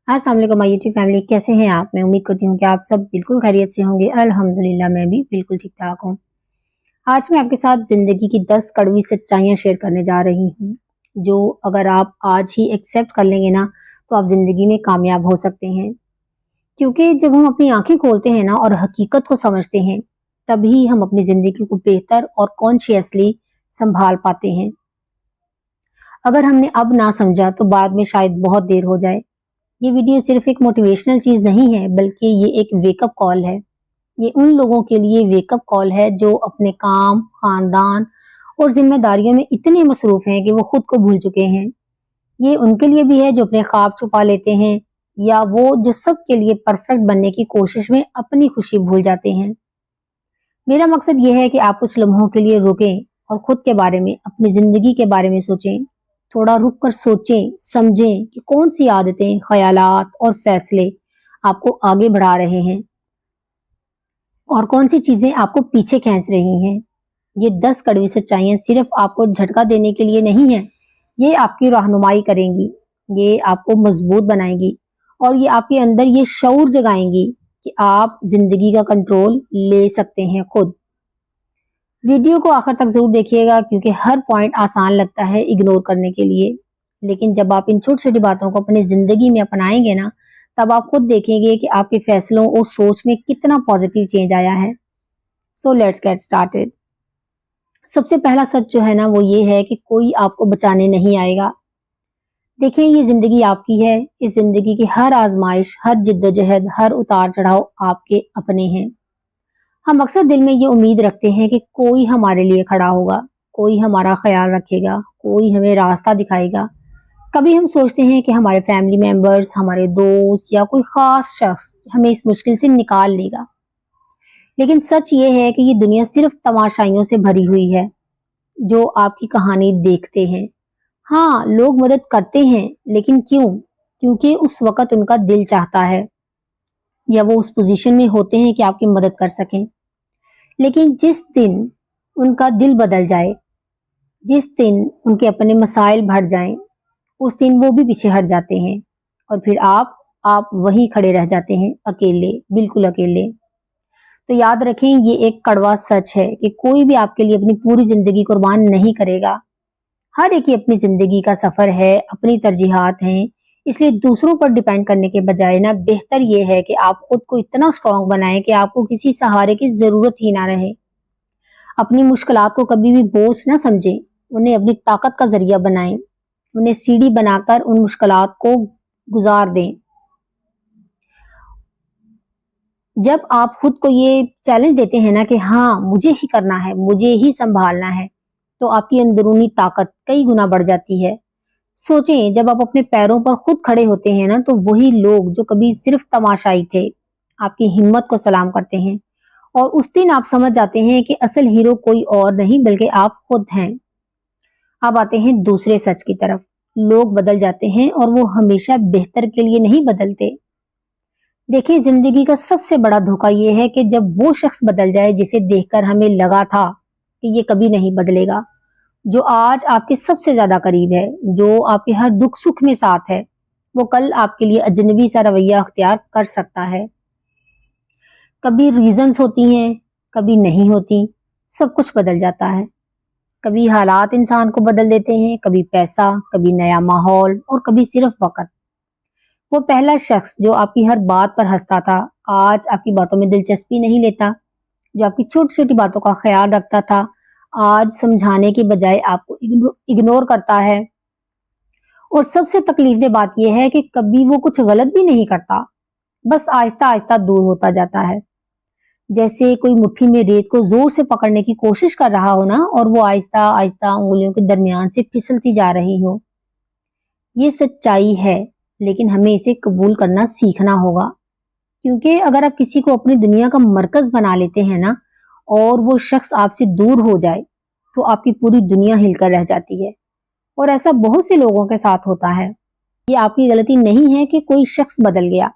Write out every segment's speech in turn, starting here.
अस्सलाम वालेकुम my YouTube family, कैसे हैं आप? मैं उम्मीद करती हूँ कि आप सब बिल्कुल खैरियत से होंगे। अल्हम्दुलिल्लाह मैं भी बिल्कुल ठीक ठाक हूँ। आज मैं आपके साथ जिंदगी की 10 कड़वी सच्चाइयाँ शेयर करने जा रही हूँ, जो अगर आप आज ही एक्सेप्ट कर लेंगे ना, तो आप जिंदगी में कामयाब हो सकते हैं। क्योंकि जब हम अपनी आंखें खोलते हैं ना और हकीकत को समझते हैं, तभी हम अपनी जिंदगी को बेहतर और कॉन्शियसली संभाल पाते हैं। अगर हमने अब ना समझा तो बाद में शायद बहुत देर हो जाए। ये वीडियो सिर्फ एक मोटिवेशनल चीज नहीं है, बल्कि ये एक वेकअप कॉल है। ये उन लोगों के लिए वेकअप कॉल है जो अपने काम, खानदान और जिम्मेदारियों में इतने मसरूफ हैं कि वो खुद को भूल चुके हैं। ये उनके लिए भी है जो अपने ख्वाब छुपा लेते हैं, या वो जो सबके लिए परफेक्ट बनने की कोशिश में अपनी खुशी भूल जाते हैं। मेरा मकसद ये है कि आप कुछ लम्हों के लिए रुकें और खुद के बारे में, अपनी जिंदगी के बारे में सोचें। थोड़ा रुक कर सोचें, समझें कि कौन सी आदतें, ख्यालात और फैसले आपको आगे बढ़ा रहे हैं और कौन सी चीजें आपको पीछे खींच रही हैं। ये 10 कड़वी सच्चाइयां सिर्फ आपको झटका देने के लिए नहीं है, ये आपकी रहनुमाई करेंगी, ये आपको मजबूत बनाएंगी और ये आपके अंदर ये शऊर जगाएंगी कि आप जिंदगी का कंट्रोल ले सकते हैं खुद। वीडियो को आखिर तक जरूर देखिएगा, क्योंकि हर पॉइंट आसान लगता है इग्नोर करने के लिए, लेकिन जब आप इन छोटी छोटी बातों को अपनी जिंदगी में अपनाएंगे ना, तब आप खुद देखेंगे कि आपके फैसलों और सोच में कितना पॉजिटिव चेंज आया है। So let's get started. सबसे पहला सच जो है ना, वो ये है कि कोई आपको बचाने नहीं आएगा। देखिए, ये जिंदगी आपकी है। इस जिंदगी की हर आजमाइश, हर जिद्दोजहद, हर उतार चढ़ाव आपके अपने हैं। हम अक्सर दिल में ये उम्मीद रखते हैं कि कोई हमारे लिए खड़ा होगा, कोई हमारा ख्याल रखेगा, कोई हमें रास्ता दिखाएगा। कभी हम सोचते हैं कि हमारे फैमिली मेंबर्स, हमारे दोस्त या कोई खास शख्स हमें इस मुश्किल से निकाल लेगा। लेकिन सच ये है कि ये दुनिया सिर्फ तमाशाइयों से भरी हुई है जो आपकी कहानी देखते हैं। हाँ, लोग मदद करते हैं, लेकिन क्यों? क्योंकि उस वक्त उनका दिल चाहता है, या वो उस पोजीशन में होते हैं कि आपकी मदद कर सकें। लेकिन जिस दिन उनका दिल बदल जाए, जिस दिन उनके अपने मसाइल बढ़ जाएं, उस दिन वो भी पीछे हट जाते हैं और फिर आप वहीं खड़े रह जाते हैं, अकेले, बिल्कुल अकेले। तो याद रखें, ये एक कड़वा सच है कि कोई भी आपके लिए अपनी पूरी जिंदगी कुर्बान नहीं करेगा। हर एक की अपनी जिंदगी का सफर है, अपनी तरजीहात हैं। इसलिए दूसरों पर डिपेंड करने के बजाय ना, बेहतर ये है कि आप खुद को इतना स्ट्रांग बनाएं कि आपको किसी सहारे की जरूरत ही ना रहे। अपनी मुश्किलात को कभी भी बोझ ना समझें, उन्हें अपनी ताकत का जरिया बनाएं, उन्हें सीढ़ी बनाकर उन मुश्किलात को गुजार दें। जब आप खुद को ये चैलेंज देते हैं ना कि हाँ, मुझे ही करना है, मुझे ही संभालना है, तो आपकी अंदरूनी ताकत कई गुना बढ़ जाती है। सोचें, जब आप अपने पैरों पर खुद खड़े होते हैं ना, तो वही लोग जो कभी सिर्फ तमाशाई थे, आपकी हिम्मत को सलाम करते हैं। और उस दिन आप समझ जाते हैं कि असल हीरो कोई और नहीं, बल्कि आप खुद हैं। अब आते हैं दूसरे सच की तरफ। लोग बदल जाते हैं और वो हमेशा बेहतर के लिए नहीं बदलते। देखिए, जिंदगी का सबसे बड़ा धोखा ये है कि जब वो शख्स बदल जाए जिसे देखकर हमें लगा था कि ये कभी नहीं बदलेगा, जो आज आपके सबसे ज्यादा करीब है, जो आपके हर दुख सुख में साथ है, वो कल आपके लिए अजनबी सा रवैया अख्तियार कर सकता है। कभी रीजंस होती हैं, कभी नहीं होती, सब कुछ बदल जाता है। कभी हालात इंसान को बदल देते हैं, कभी पैसा, कभी नया माहौल और कभी सिर्फ वक्त। वो पहला शख्स जो आपकी हर बात पर हंसता था, आज आपकी बातों में दिलचस्पी नहीं लेता। जो आपकी छोटी छोटी बातों का ख्याल रखता था, आज समझाने की बजाय आपको इग्नोर करता है। और सबसे तकलीफदेह बात यह है कि कभी वो कुछ गलत भी नहीं करता, बस आहिस्ता आहिस्ता दूर होता जाता है। जैसे कोई मुट्ठी में रेत को जोर से पकड़ने की कोशिश कर रहा हो ना, और वो आहिस्ता आहिस्ता उंगलियों के दरमियान से फिसलती जा रही हो। ये सच्चाई है, लेकिन हमें इसे कबूल करना सीखना होगा। क्योंकि अगर आप किसी को अपनी दुनिया का मरकज बना लेते हैं ना, और वो शख्स आपसे दूर हो जाए, तो आपकी पूरी दुनिया हिलकर रह जाती है। और ऐसा बहुत से लोगों के साथ होता है। ये आपकी गलती नहीं है कि कोई शख्स बदल गया।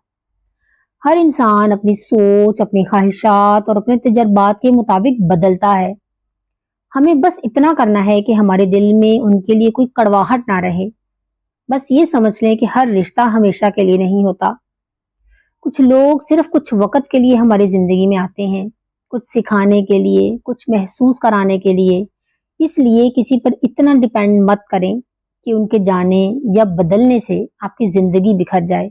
हर इंसान अपनी सोच, अपनी ख्वाहिशात और अपने तजर्बात के मुताबिक बदलता है। हमें बस इतना करना है कि हमारे दिल में उनके लिए कोई कड़वाहट ना रहे। बस ये समझ लें कि हर रिश्ता हमेशा के लिए नहीं होता। कुछ लोग सिर्फ कुछ वक्त के लिए हमारी जिंदगी में आते हैं, कुछ सिखाने के लिए, कुछ महसूस कराने के लिए। इसलिए किसी पर इतना डिपेंड मत करें कि उनके जाने या बदलने से आपकी जिंदगी बिखर जाए।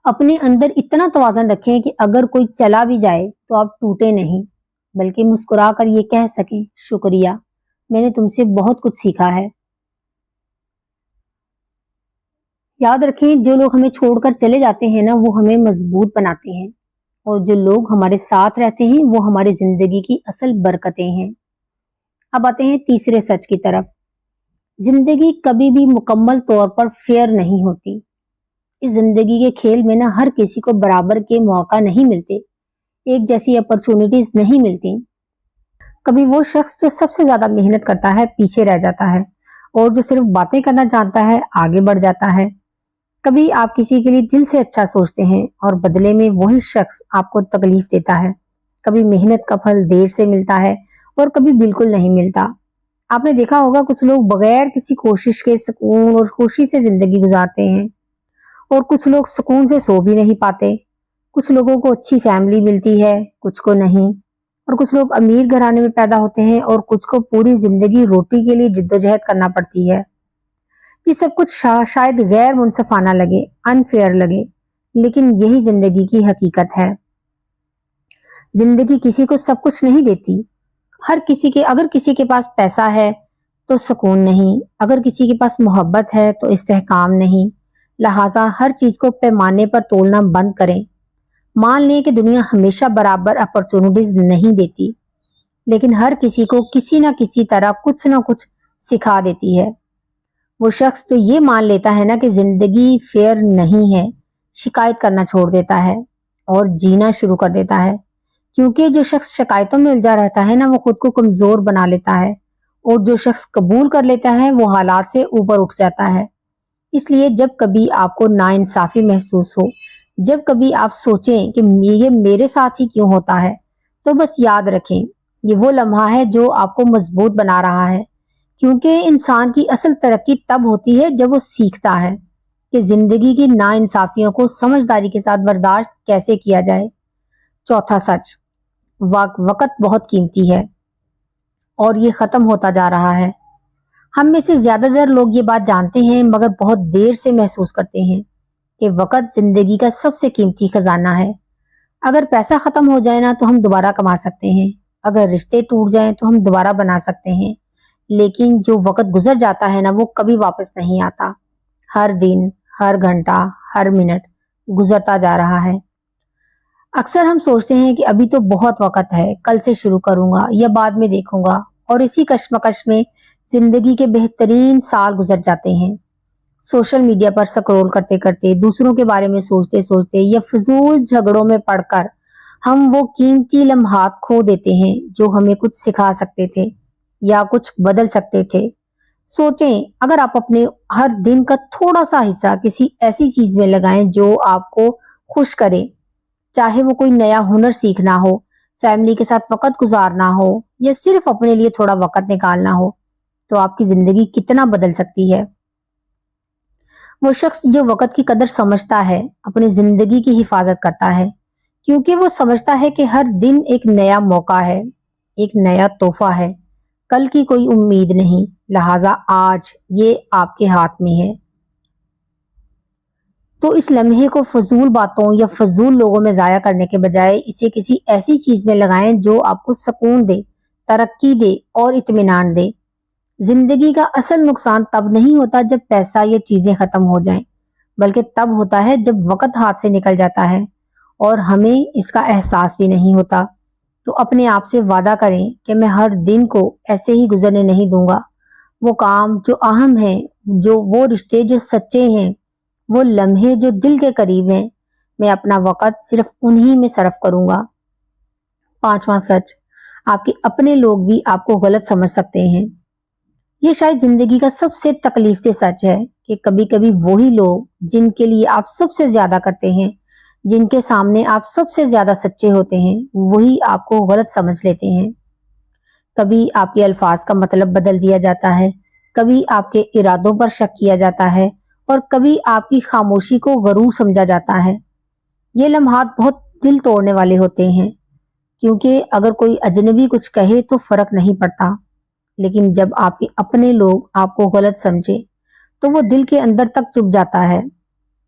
अपने अंदर इतना तवाज़ुन रखें कि अगर कोई चला भी जाए तो आप टूटे नहीं, बल्कि मुस्कुरा कर ये कह सकें, शुक्रिया, मैंने तुमसे बहुत कुछ सीखा है। याद रखें, जो लोग हमें छोड़कर चले जाते हैं ना, वो हमें मजबूत बनाते हैं, और जो लोग हमारे साथ रहते हैं वो हमारी जिंदगी की असल बरकतें हैं। अब आते हैं तीसरे सच की तरफ। जिंदगी कभी भी मुकम्मल तौर पर फेयर नहीं होती। इस जिंदगी के खेल में ना हर किसी को बराबर के मौका नहीं मिलते, एक जैसी अपॉर्चुनिटीज नहीं मिलती। कभी वो शख्स जो सबसे ज्यादा मेहनत करता है पीछे रह जाता है, और जो सिर्फ बातें करना जानता है आगे बढ़ जाता है। कभी आप किसी के लिए दिल से अच्छा सोचते हैं और बदले में वही शख्स आपको तकलीफ देता है। कभी मेहनत का फल देर से मिलता है और कभी बिल्कुल नहीं मिलता। आपने देखा होगा, कुछ लोग बगैर किसी कोशिश के सुकून और खुशी से जिंदगी गुजारते हैं, और कुछ लोग सुकून से सो भी नहीं पाते। कुछ लोगों को अच्छी फैमिली मिलती है, कुछ को नहीं, और कुछ लोग अमीर घराने में पैदा होते हैं और कुछ को पूरी जिंदगी रोटी के लिए जिद्दोजहद करना पड़ती है। ये सब कुछ शायद गैर मुनसफाना लगे, अनफेयर लगे, लेकिन यही जिंदगी की हकीकत है। जिंदगी किसी को सब कुछ नहीं देती। अगर किसी के पास पैसा है तो सुकून नहीं, अगर किसी के पास मोहब्बत है तो इस्तेहकाम नहीं। लिहाजा हर चीज को पैमाने पर तोलना बंद करें। मान लें कि दुनिया हमेशा बराबर अपॉर्चुनिटीज नहीं देती, लेकिन हर किसी को किसी ना किसी तरह कुछ ना कुछ सिखा देती है। वो शख्स जो ये मान लेता है ना कि जिंदगी फेयर नहीं है, शिकायत करना छोड़ देता है और जीना शुरू कर देता है। क्योंकि जो शख्स शिकायतों में उलझा रहता है ना, वो खुद को कमजोर बना लेता है, और जो शख्स कबूल कर लेता है वो हालात से ऊपर उठ जाता है। इसलिए जब कभी आपको नाइंसाफी महसूस हो, जब कभी आप सोचें कि ये मेरे साथ ही क्यों होता है, तो बस याद रखें, ये वो लम्हा है जो आपको मजबूत बना रहा है। क्योंकि इंसान की असल तरक्की तब होती है जब वो सीखता है कि जिंदगी की नाइंसाफियों को समझदारी के साथ बर्दाश्त कैसे किया जाए। चौथा सच, वक्त बहुत कीमती है और ये खत्म होता जा रहा है। हम में से ज्यादातर लोग ये बात जानते हैं, मगर बहुत देर से महसूस करते हैं कि वक्त जिंदगी का सबसे कीमती खजाना है। अगर पैसा खत्म हो जाए ना तो हम दोबारा कमा सकते हैं, अगर रिश्ते टूट जाएं तो हम दोबारा बना सकते हैं, लेकिन जो वक्त गुजर जाता है ना, वो कभी वापस नहीं आता। हर दिन, हर घंटा, हर मिनट गुजरता जा रहा है। अक्सर हम सोचते हैं कि अभी तो बहुत वक्त है, कल से शुरू करूंगा या बाद में देखूंगा, और इसी कश्मकश में जिंदगी के बेहतरीन साल गुजर जाते हैं। सोशल मीडिया पर स्क्रॉल करते करते, दूसरों के बारे में सोचते सोचते या फजूल झगड़ों में पड़कर हम वो कीमती लम्हात खो देते हैं जो हमें कुछ सिखा सकते थे या कुछ बदल सकते थे। सोचें, अगर आप अपने हर दिन का थोड़ा सा हिस्सा किसी ऐसी चीज में लगाएं जो आपको खुश करे, चाहे वो कोई नया हुनर सीखना हो, फैमिली के साथ वक्त गुजारना हो, या सिर्फ अपने लिए थोड़ा वक्त निकालना हो, तो आपकी जिंदगी कितना बदल सकती है। वो शख्स जो वक्त की कदर समझता है, अपनी जिंदगी की हिफाजत करता है, क्योंकि वो समझता है कि हर दिन एक नया मौका है, एक नया तोहफा है। कल की कोई उम्मीद नहीं, लिहाजा आज ये आपके हाथ में है। तो इस लम्हे को फजूल बातों या फजूल लोगों में जाया करने के बजाय इसे किसी ऐसी चीज में लगाएं जो आपको सुकून दे, तरक्की दे और इत्मीनान दे। जिंदगी का असल नुकसान तब नहीं होता जब पैसा या चीजें खत्म हो जाएं, बल्कि तब होता है जब वक्त हाथ से निकल जाता है और हमें इसका एहसास भी नहीं होता। तो अपने आप से वादा करें कि मैं हर दिन को ऐसे ही गुजरने नहीं दूंगा। वो काम जो अहम है, जो वो रिश्ते जो सच्चे हैं, वो लम्हे जो दिल के करीब हैं, मैं अपना वक्त सिर्फ उन्हीं में सर्फ करूंगा। पांचवा सच, आपके अपने लोग भी आपको गलत समझ सकते हैं। ये शायद जिंदगी का सबसे तकलीफदेह सच है कि कभी कभी वही लोग जिनके लिए आप सबसे ज्यादा करते हैं, जिनके सामने आप सबसे ज्यादा सच्चे होते हैं, वही आपको गलत समझ लेते हैं। कभी आपके अल्फाज का मतलब बदल दिया जाता है, کبھی آپ کے ارادوں پر شک کیا جاتا ہے اور کبھی آپ کی خاموشی کو غرور سمجھا جاتا ہے۔ یہ لمحات بہت دل توڑنے والے ہوتے ہیں، کیونکہ اگر کوئی اجنبی کچھ کہے تو فرق نہیں پڑتا، لیکن جب آپ کے اپنے لوگ آپ کو غلط سمجھے تو وہ دل کے اندر تک چپ جاتا ہے۔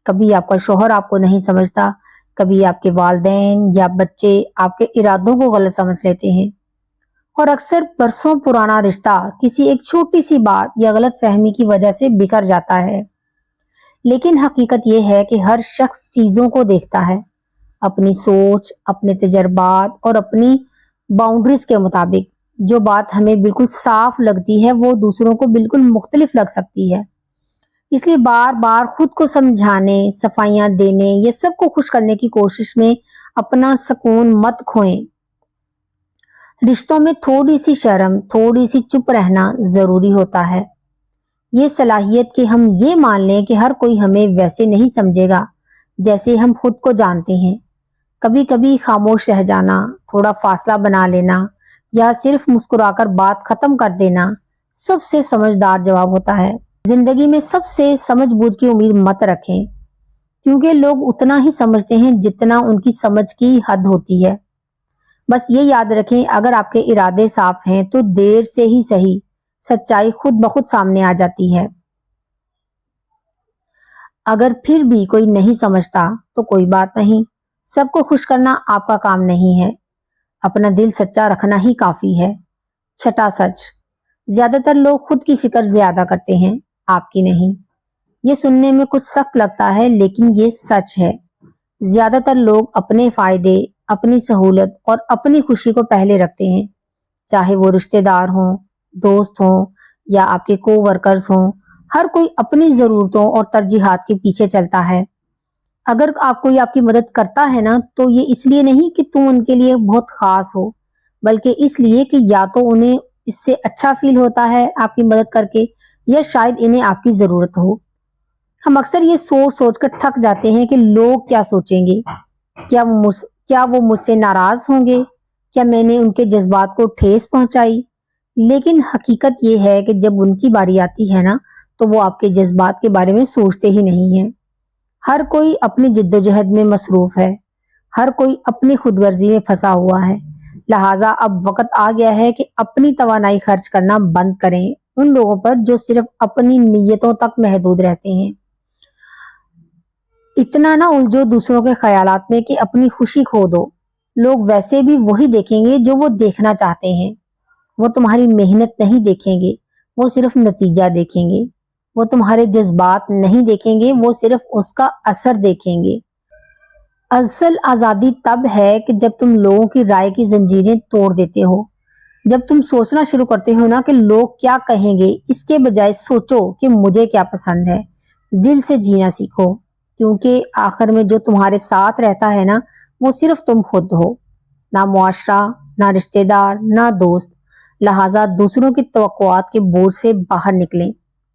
کبھی آپ کا شوہر آپ کو نہیں سمجھتا، کبھی آپ کے والدین یا بچے آپ کے ارادوں کو غلط سمجھ لیتے ہیں، اور اکثر برسوں پرانا رشتہ کسی ایک چھوٹی سی بات یا غلط فہمی کی وجہ سے بکھر جاتا ہے۔ لیکن حقیقت یہ ہے کہ ہر شخص چیزوں کو دیکھتا ہے اپنی سوچ، اپنے تجربات اور اپنی باؤنڈریز کے مطابق۔ جو بات ہمیں بالکل صاف لگتی ہے وہ دوسروں کو بالکل مختلف لگ سکتی ہے۔ اس لیے بار بار خود کو سمجھانے، صفائیاں دینے یا سب کو خوش کرنے کی کوشش میں اپنا سکون مت کھوئیں۔ رشتوں میں تھوڑی سی شرم، تھوڑی سی چپ رہنا ضروری ہوتا ہے۔ یہ صلاحیت کہ ہم یہ مان لیں کہ ہر کوئی ہمیں ویسے نہیں سمجھے گا جیسے ہم خود کو جانتے ہیں۔ کبھی کبھی خاموش رہ جانا، تھوڑا فاصلہ بنا لینا یا صرف مسکرا کر بات ختم کر دینا سب سے سمجھدار جواب ہوتا ہے۔ زندگی میں سب سے سمجھ بوجھ کی امید مت رکھیں، کیونکہ لوگ اتنا ہی سمجھتے ہیں جتنا ان کی سمجھ کی حد ہوتی ہے۔ بس یہ یاد رکھیں، اگر آپ کے ارادے صاف ہیں تو دیر سے ہی صحیح سچائی خود بخود سامنے آ جاتی ہے۔ اگر پھر بھی کوئی نہیں سمجھتا تو کوئی بات نہیں، سب کو خوش کرنا آپ کا کام نہیں ہے، اپنا دل سچا رکھنا ہی کافی ہے۔ چھٹا سچ، زیادہ تر لوگ خود کی فکر زیادہ کرتے ہیں، آپ کی نہیں۔ یہ سننے میں کچھ سخت لگتا ہے لیکن یہ سچ ہے۔ زیادہ تر لوگ اپنے فائدے، اپنی سہولت اور اپنی خوشی کو پہلے رکھتے ہیں، چاہے وہ رشتہ دار ہوں، دوست ہوں یا آپ کے کو ورکرز ہوں۔ ہر کوئی اپنی ضرورتوں اور ترجیحات کے پیچھے چلتا ہے۔ اگر کوئی آپ کی مدد کرتا ہے نا تو یہ اس لیے نہیں کہ تم ان کے لیے بہت خاص ہو، بلکہ اس لیے کہ یا تو انہیں اس سے اچھا فیل ہوتا ہے آپ کی مدد کر کے، یا شاید انہیں آپ کی ضرورت ہو۔ ہم اکثر یہ سوچ سوچ کر تھک جاتے ہیں کہ لوگ کیا سوچیں گے، کیا وہ مجھ سے ناراض ہوں گے، کیا میں نے ان کے جذبات کو ٹھیس پہنچائی۔ لیکن حقیقت یہ ہے کہ جب ان کی باری آتی ہے نا تو وہ آپ کے جذبات کے بارے میں سوچتے ہی نہیں ہیں۔ ہر کوئی اپنی جدوجہد میں مصروف ہے، ہر کوئی اپنی خود غرضی میں پھنسا ہوا ہے، لہٰذا اب وقت آ گیا ہے کہ اپنی توانائی خرچ کرنا بند کریں ان لوگوں پر جو صرف اپنی نیتوں تک محدود رہتے ہیں۔ اتنا نہ الجھو دوسروں کے خیالات میں کہ اپنی خوشی کھو دو۔ لوگ ویسے بھی وہی دیکھیں گے جو وہ دیکھنا چاہتے ہیں۔ وہ تمہاری محنت نہیں دیکھیں گے، وہ صرف نتیجہ دیکھیں گے۔ وہ تمہارے جذبات نہیں دیکھیں گے، وہ صرف اس کا اثر دیکھیں گے۔ اصل آزادی تب ہے کہ جب تم لوگوں کی رائے کی زنجیریں توڑ دیتے ہو، جب تم سوچنا شروع کرتے ہو نا کہ لوگ کیا کہیں گے، اس کے بجائے سوچو کہ مجھے کیا پسند ہے۔ دل سے جینا سیکھو، کیونکہ آخر میں جو تمہارے ساتھ رہتا ہے نا وہ صرف تم خود ہو، نہ معاشرہ، نہ رشتہ دار، نہ دوست۔ لہٰذا دوسروں کی توقعات کے بوجھ سے باہر نکلیں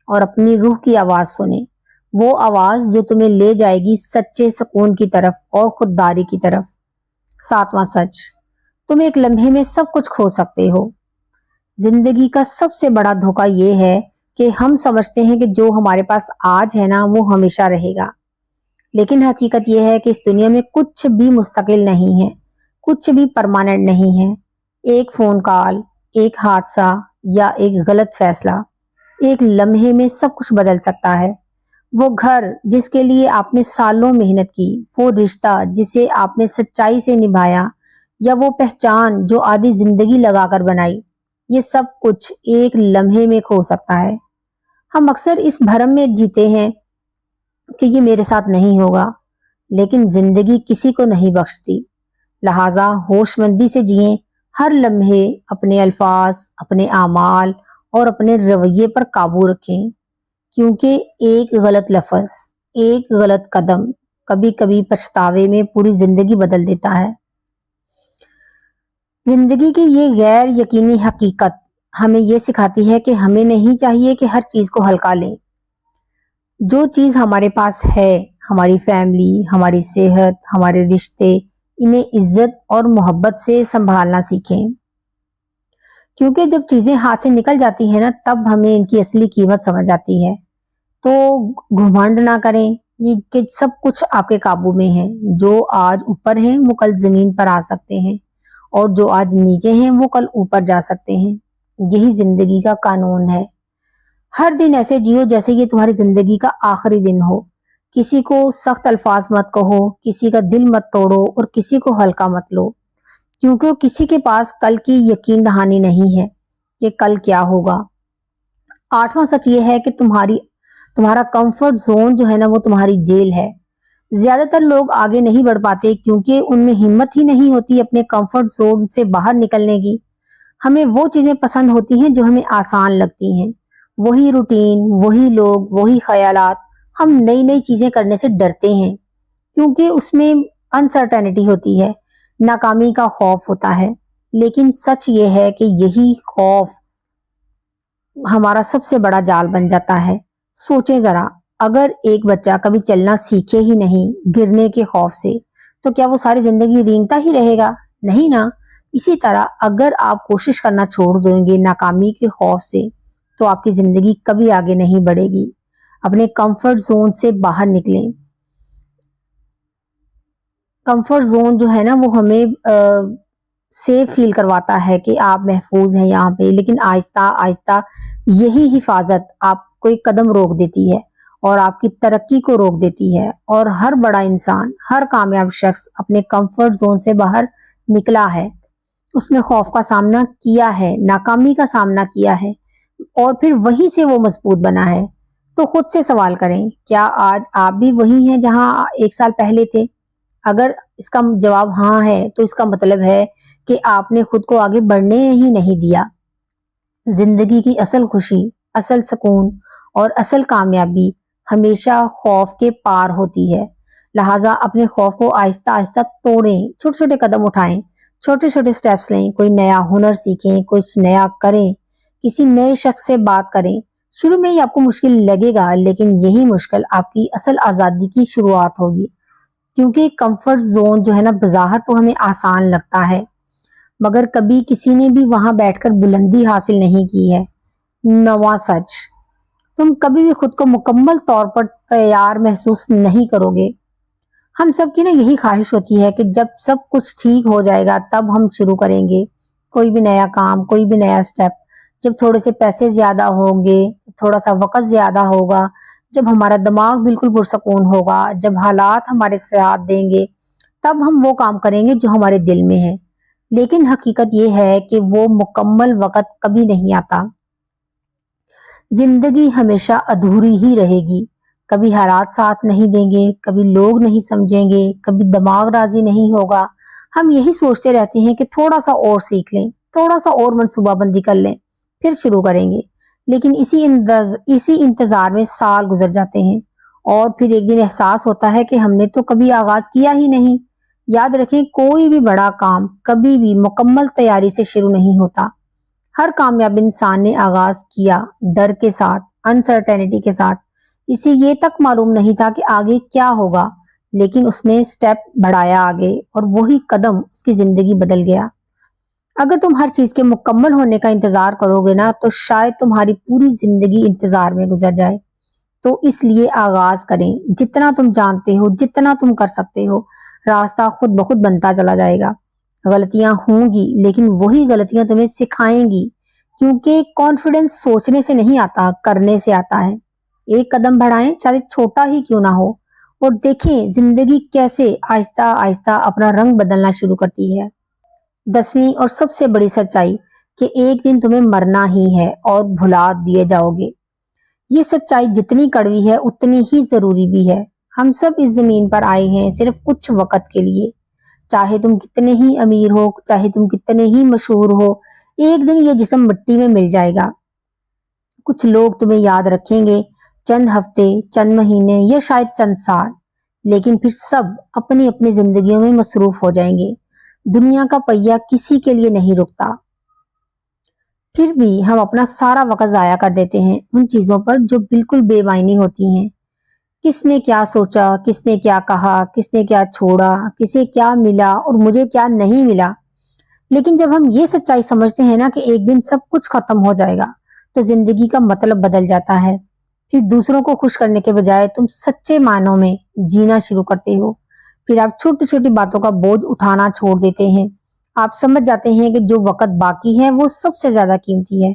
اور اپنی روح کی آواز سنیں، وہ آواز جو تمہیں لے جائے گی سچے سکون کی طرف اور خودداری کی طرف۔ ساتواں سچ، تم ایک لمحے میں سب کچھ کھو سکتے ہو۔ زندگی کا سب سے بڑا دھوکہ یہ ہے کہ ہم سمجھتے ہیں کہ جو ہمارے پاس آج ہے نا وہ ہمیشہ رہے گا، لیکن حقیقت یہ ہے کہ اس دنیا میں کچھ بھی مستقل نہیں ہے، کچھ بھی پرماننٹ نہیں ہے۔ ایک فون کال، ایک حادثہ یا ایک غلط فیصلہ ایک لمحے میں سب کچھ بدل سکتا ہے۔ وہ گھر جس کے لیے آپ نے سالوں محنت کی، وہ رشتہ جسے آپ نے سچائی سے نبھایا، یا وہ پہچان جو آدھی زندگی لگا کر بنائی، یہ سب کچھ ایک لمحے میں کھو سکتا ہے۔ ہم اکثر اس بھرم میں جیتے ہیں کہ یہ میرے ساتھ نہیں ہوگا، لیکن زندگی کسی کو نہیں بخشتی، لہٰذا ہوش مندی سے جئیں۔ ہر لمحے اپنے الفاظ، اپنے اعمال اور اپنے رویے پر قابو رکھیں، کیونکہ ایک غلط لفظ، ایک غلط قدم کبھی کبھی پچھتاوے میں پوری زندگی بدل دیتا ہے۔ زندگی کی یہ غیر یقینی حقیقت ہمیں یہ سکھاتی ہے کہ ہمیں نہیں چاہیے کہ ہر چیز کو ہلکا لیں۔ جو چیز ہمارے پاس ہے، ہماری فیملی، ہماری صحت، ہمارے رشتے، انہیں عزت اور محبت سے سنبھالنا سیکھیں، क्योंकि जब चीजें हाथ से निकल जाती हैं ना, तब हमें इनकी असली कीमत समझ आती है। तो घमंड ना करें, ये कि सब कुछ आपके काबू में है। जो आज ऊपर हैं वो कल जमीन पर आ सकते हैं, और जो आज नीचे हैं वो कल ऊपर जा सकते हैं। यही जिंदगी का कानून है। हर दिन ऐसे जियो जैसे ये तुम्हारी जिंदगी का आखिरी दिन हो। किसी को सख्त अल्फाज मत कहो, किसी का दिल मत तोड़ो, और किसी को हल्का मत लो, क्योंकि किसी के पास कल की यकीन दहानी नहीं है कि कल क्या होगा। आठवां सच ये है कि तुम्हारा कंफर्ट जोन जो है ना, वो तुम्हारी जेल है। ज्यादातर लोग आगे नहीं बढ़ पाते क्योंकि उनमें हिम्मत ही नहीं होती अपने कंफर्ट जोन से बाहर निकलने की। हमें वो चीजें पसंद होती हैं जो हमें आसान लगती हैं। वही रूटीन, वही लोग, वही ख्यालात। हम नई नई चीजें करने से डरते हैं क्योंकि उसमें अनसर्टेनिटी होती है, नाकामी का खौफ होता है। लेकिन सच ये है कि यही खौफ हमारा सबसे बड़ा जाल बन जाता है। सोचें जरा, अगर एक बच्चा कभी चलना सीखे ही नहीं गिरने के खौफ से, तो क्या वो सारी जिंदगी रेंगता ही रहेगा? नहीं ना। इसी तरह अगर आप कोशिश करना छोड़ देंगे नाकामी के खौफ से, तो आपकी जिंदगी कभी आगे नहीं बढ़ेगी। अपने कंफर्ट जोन से बाहर निकलें। कंफर्ट जोन जो है ना, वो हमें सेफ फील करवाता है कि आप महफूज हैं यहाँ पे, लेकिन आहिस्ता आहिस्ता यही हिफाजत आपको एक कदम रोक देती है और आपकी तरक्की को रोक देती है। और हर बड़ा इंसान, हर कामयाब शख्स अपने कंफर्ट जोन से बाहर निकला है। उसने खौफ का सामना किया है, नाकामी का सामना किया है, और फिर वहीं से वो मजबूत बना है। तो खुद से सवाल करें, क्या आज आप भी वही हैं जहां एक साल पहले थे? अगर इसका जवाब हाँ है, तो इसका मतलब है कि आपने खुद को आगे बढ़ने ही नहीं दिया। जिंदगी की असल खुशी, असल सुकून और असल कामयाबी हमेशा खौफ के पार होती है। लिहाजा अपने खौफ को आहिस्ता आहिस्ता तोड़ें, छोटे छोटे कदम उठाएं, छोटे छोटे स्टेप्स लें। कोई नया हुनर सीखें, कुछ नया करें, किसी नए शख्स से बात करें। शुरू में ही आपको मुश्किल लगेगा, लेकिन यही मुश्किल आपकी असल आजादी की शुरुआत होगी। क्योंकि कंफर्ट जोन जो है ना, बज़ाहिर तो हमें आसान लगता है, मगर कभी किसी ने भी वहां बैठकर बुलंदी हासिल नहीं की है। नवा सच, तुम कभी भी खुद को मुकम्मल तौर पर तैयार महसूस नहीं करोगे। हम सब की ना यही ख्वाहिश होती है कि जब सब कुछ ठीक हो जाएगा तब हम शुरू करेंगे कोई भी नया काम, कोई भी नया स्टेप। जब थोड़े से पैसे ज्यादा होंगे, थोड़ा सा वक्त ज्यादा होगा, जब हमारा दिमाग बिल्कुल पुरसकून होगा, जब हालात हमारे साथ देंगे, तब हम वो काम करेंगे जो हमारे दिल में है। लेकिन हकीकत ये है कि वो मुकम्मल वक्त कभी नहीं आता। जिंदगी हमेशा अधूरी ही रहेगी। कभी हालात साथ नहीं देंगे, कभी लोग नहीं समझेंगे, कभी दिमाग राजी नहीं होगा। हम यही सोचते रहते हैं कि थोड़ा सा और सीख लें, थोड़ा सा और मनसूबाबंदी कर लें, फिर शुरू करेंगे। लेकिन इसी इंतजार में साल गुजर जाते हैं, और फिर एक दिन एहसास होता है कि हमने तो कभी आगाज किया ही नहीं। याद रखें, कोई भी बड़ा काम कभी भी मुकम्मल तैयारी से शुरू नहीं होता। हर कामयाब इंसान ने आगाज किया डर के साथ, अनसर्टेनिटी के साथ। इसे ये तक मालूम नहीं था कि आगे क्या होगा, लेकिन उसने स्टेप बढ़ाया आगे, और वही कदम उसकी जिंदगी बदल गया। अगर तुम हर चीज के मुकम्मल होने का इंतजार करोगे ना, तो शायद तुम्हारी पूरी जिंदगी इंतजार में गुजर जाए। तो इसलिए आगाज करें। जितना तुम जानते हो, जितना तुम कर सकते हो, रास्ता खुद ब खुद बनता चला जाएगा। गलतियां होंगी, लेकिन वही गलतियां तुम्हें सिखाएंगी, क्योंकि कॉन्फिडेंस सोचने से नहीं आता, करने से आता है। एक कदम बढ़ाएं, चाहे छोटा ही क्यों ना हो, और देखें जिंदगी कैसे आहिस्ता आहिस्ता अपना रंग बदलना शुरू करती है। 10वीं और सबसे बड़ी सच्चाई, कि एक दिन तुम्हें मरना ही है और भुला दिए जाओगे। ये सच्चाई जितनी कड़वी है उतनी ही जरूरी भी है। हम सब इस जमीन पर आए हैं सिर्फ कुछ वक्त के लिए। चाहे तुम कितने ही अमीर हो, चाहे तुम कितने ही मशहूर हो, एक दिन ये जिस्म मिट्टी में मिल जाएगा। कुछ लोग तुम्हें याद रखेंगे, चंद हफ्ते, चंद महीने, या शायद चंद साल, लेकिन फिर सब अपनी अपनी जिंदगियों में मसरूफ हो जाएंगे। दुनिया का पहिया किसी के लिए नहीं रुकता। फिर भी हम अपना सारा वक्त जाया कर देते हैं उन चीजों पर जो बिल्कुल बेमायनी होती हैं। किसने क्या सोचा, किसने क्या कहा, किसने क्या छोड़ा, किसे क्या मिला और मुझे क्या नहीं मिला। लेकिन जब हम ये सच्चाई समझते हैं ना कि एक दिन सब कुछ खत्म हो जाएगा, तो जिंदगी का मतलब बदल जाता है। फिर दूसरों को खुश करने के बजाय तुम सच्चे मायनों में जीना शुरू करते हो। फिर आप छोटी छोटी बातों का बोझ उठाना छोड़ देते हैं। आप समझ जाते हैं कि जो वक्त बाकी है वो सबसे ज्यादा कीमती है।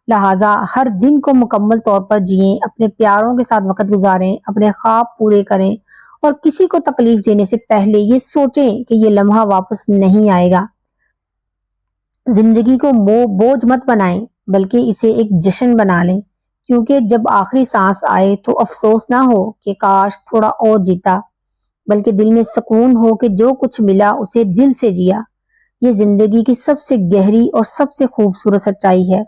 लिहाजा हर दिन को मुकम्मल तौर पर जिएं, अपने प्यारों के साथ वक्त गुजारें, अपने ख्वाब पूरे करें और किसी को तकलीफ देने से पहले ये सोचें कि ये लम्हा वापस नहीं आएगा। जिंदगी को बोझ मत बनाएं, बल्कि इसे एक जश्न बना लें, क्योंकि जब आखिरी सांस आए तो अफसोस ना हो कि काश थोड़ा और जीता, बल्कि दिल में सुकून हो कि जो कुछ मिला उसे दिल से जिया। ये जिंदगी की सबसे गहरी और सबसे खूबसूरत सच्चाई है।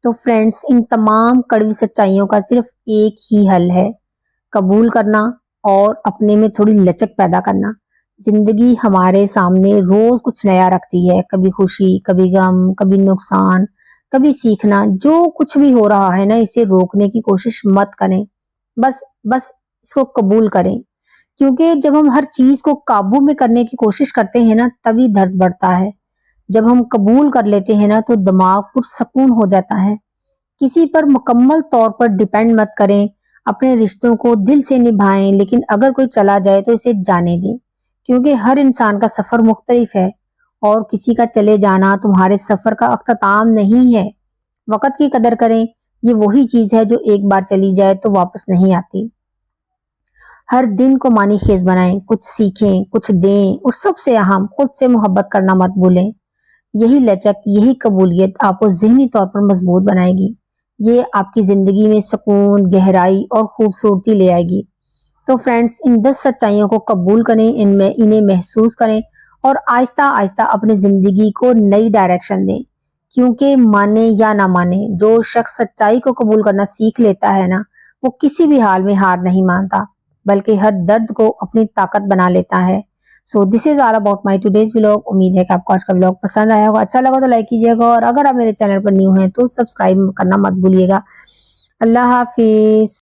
तो फ्रेंड्स, इन तमाम कड़वी सच्चाइयों का सिर्फ एक ही हल है, कबूल करना और अपने में थोड़ी लचक पैदा करना। जिंदगी हमारे सामने रोज कुछ नया रखती है, कभी खुशी, कभी गम, कभी नुकसान, कभी सीखना। जो कुछ भी हो रहा है ना, इसे रोकने की कोशिश मत करें, बस बस इसको कबूल करें। क्योंकि जब हम हर चीज को काबू में करने की कोशिश करते हैं ना, तभी दर्द बढ़ता है। जब हम कबूल कर लेते हैं ना, तो दिमाग पुरसकून हो जाता है। किसी पर मुकम्मल तौर पर डिपेंड मत करें, अपने रिश्तों को दिल से निभाएं, लेकिन अगर कोई चला जाए तो इसे जाने दें, क्योंकि हर इंसान का सफर मुख्तलिफ है और किसी का चले जाना तुम्हारे सफर का अख्ताम नहीं है। वक्त की कदर करें, ये वही चीज है जो एक बार चली जाए तो वापस नहीं आती। हर दिन को मानी खेज बनाएं, कुछ सीखें, कुछ दें और सबसे अहम खुद से मोहब्बत करना मत भूलें। यही लचक, यही कबूलियत आपको ज़हनी तौर पर मजबूत बनाएगी। ये आपकी ज़िंदगी में सुकून, गहराई और खूबसूरती ले आएगी। तो फ्रेंड्स, इन 10 सच्चाइयों को कबूल करें, इन्हें महसूस करें और आहिस्ता आहिस्ता अपनी ज़िंदगी को नई डायरेक्शन दें। क्योंकि माने या ना माने, जो शख्स सच्चाई को कबूल करना सीख लेता है ना, वो किसी भी हाल में हार नहीं मानता, बल्कि हर दर्द को अपनी ताकत बना लेता है। So this is all about my today's vlog. उम्मीद है कि आपको आज का व्लॉग पसंद आया होगा। अच्छा लगा तो लाइक कीजिएगा और अगर आप मेरे चैनल पर न्यू हैं तो सब्सक्राइब करना मत भूलिएगा। अल्लाह हाफिज।